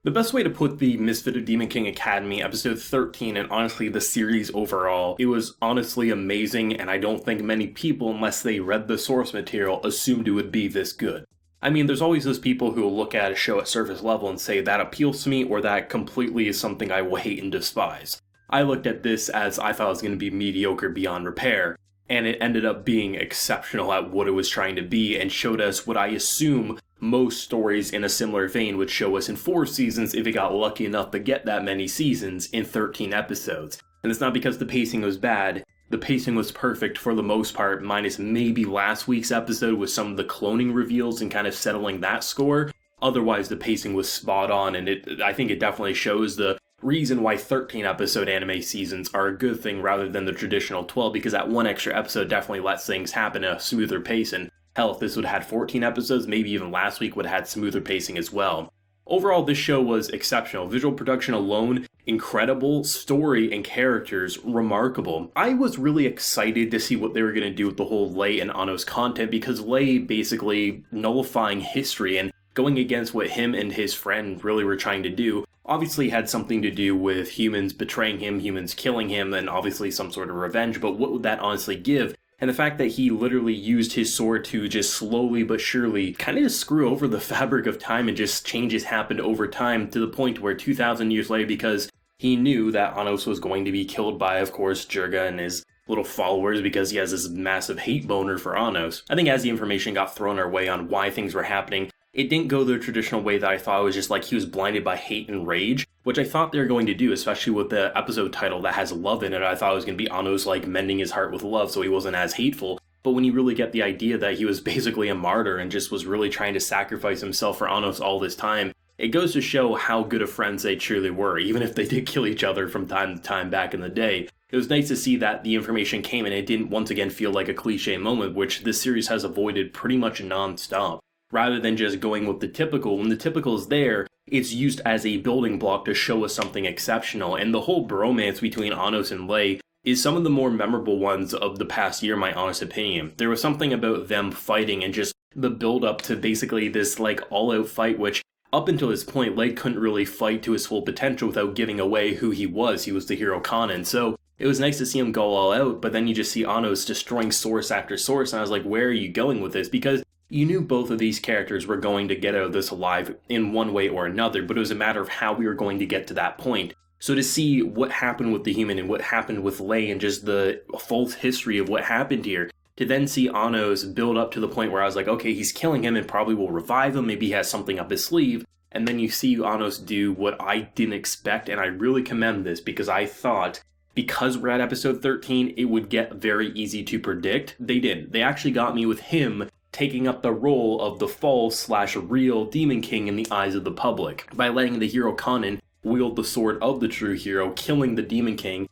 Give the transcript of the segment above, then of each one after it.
The best way to put the Misfit of Demon King Academy episode 13, and honestly the series overall, it was honestly amazing, and I don't think many people, unless they read the source material, assumed it would be this good. I mean, there's always those people who will look at a show at surface level and say that appeals to me, or that completely is something I will hate and despise. I looked at this as I thought it was going to be mediocre beyond repair, and it ended up being exceptional at what it was trying to be, and showed us what I assume most stories in a similar vein would show us in 4 seasons if it got lucky enough to get that many seasons in 13 episodes. And it's not because the pacing was bad, the pacing was perfect for the most part, minus maybe last week's episode with some of the cloning reveals and kind of settling that score. Otherwise, the pacing was spot on, and I think it definitely shows the reason why 13 episode anime seasons are a good thing rather than the traditional 12, because that one extra episode definitely lets things happen at a smoother pace, and hell, if this would have had 14 episodes, maybe even last week would have had smoother pacing as well. Overall, this show was exceptional. Visual production alone, incredible. Story and characters, remarkable. I was really excited to see what they were going to do with the whole Lei and Anno's content, because Lei basically nullifying history and going against what him and his friend really were trying to do obviously had something to do with humans betraying him, humans killing him, and obviously some sort of revenge, but what would that honestly give? And the fact that he literally used his sword to just slowly but surely kind of just screw over the fabric of time, and just changes happened over time to the point where 2,000 years later, because he knew that Anos was going to be killed by, of course, Jirga and his little followers, because he has this massive hate boner for Anos. I think as the information got thrown our way on why things were happening, it didn't go the traditional way that I thought. It was just like he was blinded by hate and rage, which I thought they were going to do, especially with the episode title that has love in it. I thought it was going to be Anos like mending his heart with love so he wasn't as hateful. But when you really get the idea that he was basically a martyr and just was really trying to sacrifice himself for Anos all this time, it goes to show how good of friends they truly were, even if they did kill each other from time to time back in the day. It was nice to see that the information came and it didn't once again feel like a cliche moment, which this series has avoided pretty much non-stop. Rather than just going with the typical, when the typical is there, it's used as a building block to show us something exceptional, and the whole bromance between Anos and Lei is some of the more memorable ones of the past year, in my honest opinion. There was something about them fighting and just the build up to basically this like all-out fight, which up until this point, Lei couldn't really fight to his full potential without giving away who he was. He was the hero Conan, so it was nice to see him go all out, but then you just see Anos destroying source after source, and I was like, where are you going with this? Because you knew both of these characters were going to get out of this alive in one way or another, but it was a matter of how we were going to get to that point. So to see what happened with the human and what happened with Lei and just the false history of what happened here, to then see Anos build up to the point where I was like, okay, he's killing him and probably will revive him, maybe he has something up his sleeve, and then you see Anos do what I didn't expect, and I really commend this because I thought, because we're at episode 13, it would get very easy to predict. They didn't. They actually got me with him taking up the role of the false/real Demon King in the eyes of the public, by letting the hero Conan wield the sword of the true hero, killing the Demon King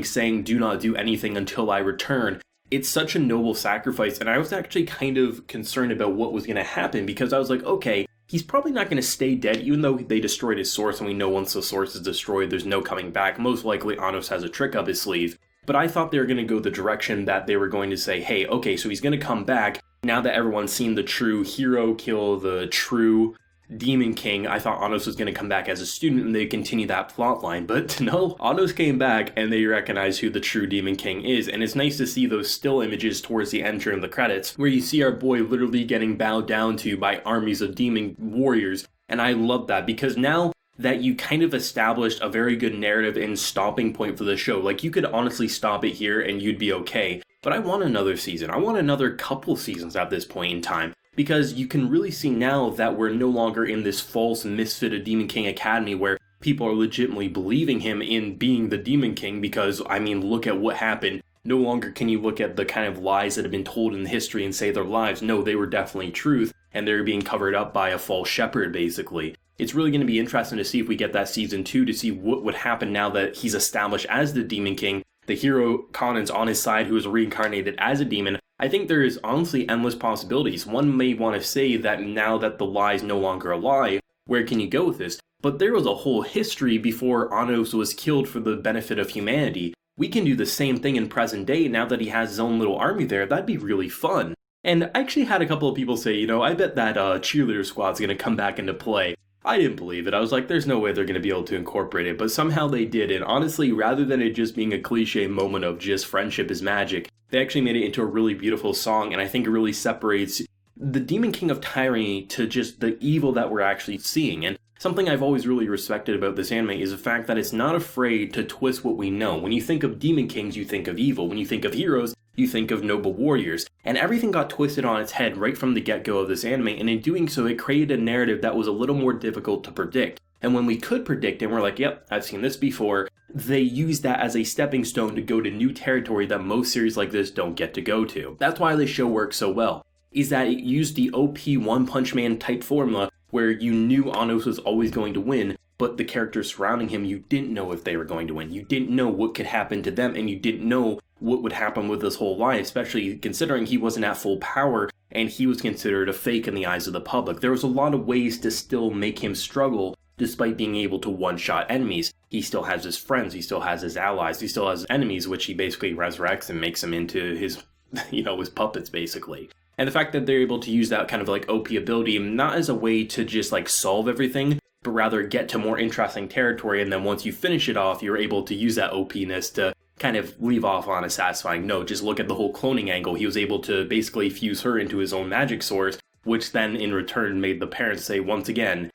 saying, "Do not do anything until I return." It's such a noble sacrifice, and I was actually kind of concerned about what was going to happen, because I was like, okay, he's probably not going to stay dead, even though they destroyed his source, and we know once the source is destroyed, there's no coming back. Most likely, Anos has a trick up his sleeve. But I thought they were going to go the direction that they were going to say, hey, okay, so he's going to come back. Now that everyone's seen the true hero kill the true Demon King, I thought Anos was going to come back as a student and they'd continue that plot line. But no, Anos came back and they recognized who the true Demon King is. And it's nice to see those still images towards the end during the credits, where you see our boy literally getting bowed down to by armies of demon warriors. And I love that, because now that you kind of established a very good narrative and stopping point for the show. Like, you could honestly stop it here and you'd be okay. But I want another season. I want another couple seasons at this point in time. Because you can really see now that we're no longer in this false Misfit of Demon King Academy where people are legitimately believing him in being the Demon King, because, I mean, look at what happened. No longer can you look at the kind of lies that have been told in history and say they're lies. No, they were definitely truth, and they're being covered up by a false shepherd, basically. It's really going to be interesting to see if we get that season 2, to see what would happen now that he's established as the Demon King. The hero Conan's on his side, who is reincarnated as a demon. I think there is honestly endless possibilities. One may want to say that now that the lie is no longer a lie, where can you go with this? But there was a whole history before Anos was killed for the benefit of humanity. We can do the same thing in present day now that he has his own little army there. That'd be really fun. And I actually had a couple of people say, I bet that cheerleader squad's going to come back into play. I didn't believe it. I was like, there's no way they're going to be able to incorporate it, but somehow they did. And honestly, rather than it just being a cliche moment of just friendship is magic, they actually made it into a really beautiful song, and I think it really separates the Demon King of Tyranny to just the evil that we're actually seeing. And something I've always really respected about this anime is the fact that it's not afraid to twist what we know. When you think of Demon Kings, you think of evil. When you think of heroes, you think of noble warriors. And everything got twisted on its head right from the get-go of this anime, and in doing so, it created a narrative that was a little more difficult to predict. And when we could predict it, and we're like, yep, I've seen this before, they used that as a stepping stone to go to new territory that most series like this don't get to go to. That's why this show works so well, is that it used the OP One Punch Man type formula where you knew Anos was always going to win, but the characters surrounding him, you didn't know if they were going to win. You didn't know what could happen to them, and you didn't know what would happen with this whole line, especially considering he wasn't at full power and he was considered a fake in the eyes of the public. There was a lot of ways to still make him struggle despite being able to one-shot enemies. He still has his friends, he still has his allies, he still has enemies, which he basically resurrects and makes them into his, his puppets, basically. And the fact that they're able to use that kind of like OP ability, not as a way to just like solve everything, but rather get to more interesting territory, and then once you finish it off, you're able to use that OP-ness to kind of leave off on a satisfying note. Just look at the whole cloning angle. He was able to basically fuse her into his own magic source, which then in return made the parents say, once again,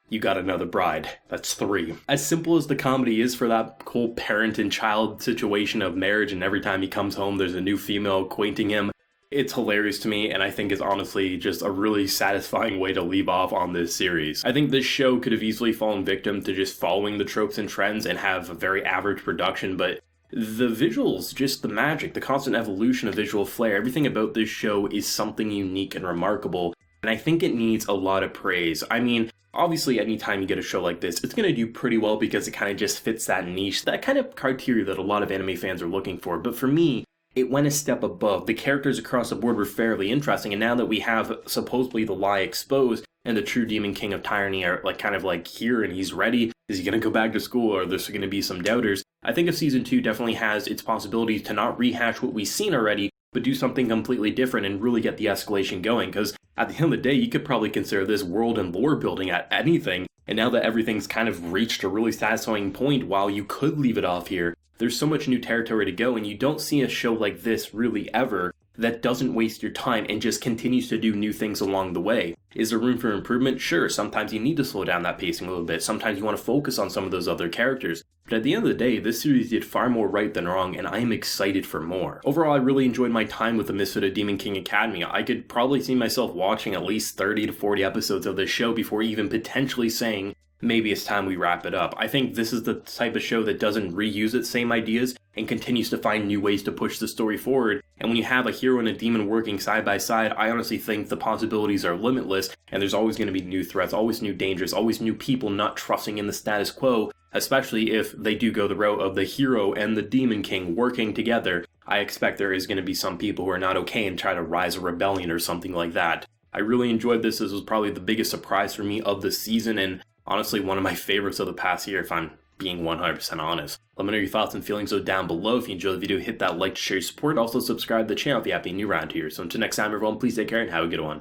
you got another bride. That's 3. As simple as the comedy is for that whole parent and child situation of marriage, and every time he comes home there's a new female acquainting him, it's hilarious to me, and I think is honestly just a really satisfying way to leave off on this series. I think this show could have easily fallen victim to just following the tropes and trends and have a very average production, but the visuals, just the magic, the constant evolution of visual flair, everything about this show is something unique and remarkable, and I think it needs a lot of praise. I mean, obviously anytime you get a show like this, it's going to do pretty well because it kind of just fits that niche, that kind of criteria that a lot of anime fans are looking for, but for me, it went a step above. The characters across the board were fairly interesting, and now that we have supposedly the lie exposed, and the true Demon King of Tyranny are kind of here and he's ready, is he going to go back to school, or there's going to be some doubters? I think if Season 2 definitely has its possibilities to not rehash what we've seen already, but do something completely different and really get the escalation going, because at the end of the day, you could probably consider this world and lore building at anything, and now that everything's kind of reached a really satisfying point, while you could leave it off here, there's so much new territory to go, and you don't see a show like this really ever that doesn't waste your time and just continues to do new things along the way. Is there room for improvement? Sure, sometimes you need to slow down that pacing a little bit, sometimes you want to focus on some of those other characters, but at the end of the day, this series did far more right than wrong, and I am excited for more. Overall, I really enjoyed my time with the Misfit of Demon King Academy. I could probably see myself watching at least 30 to 40 episodes of this show before even potentially saying, maybe it's time we wrap it up. I think this is the type of show that doesn't reuse its same ideas and continues to find new ways to push the story forward. And when you have a hero and a demon working side by side, I honestly think the possibilities are limitless, and there's always going to be new threats, always new dangers, always new people not trusting in the status quo, especially if they do go the route of the hero and the Demon King working together. I expect there is going to be some people who are not okay and try to rise a rebellion or something like that. I really enjoyed this. This was probably the biggest surprise for me of the season, and honestly, one of my favorites of the past year, if I'm being 100% honest. Let me know your thoughts and feelings down below. If you enjoyed the video, hit that like to share your support. Also, subscribe to the channel if you happen to be new around here. So until next time, everyone, please take care and have a good one.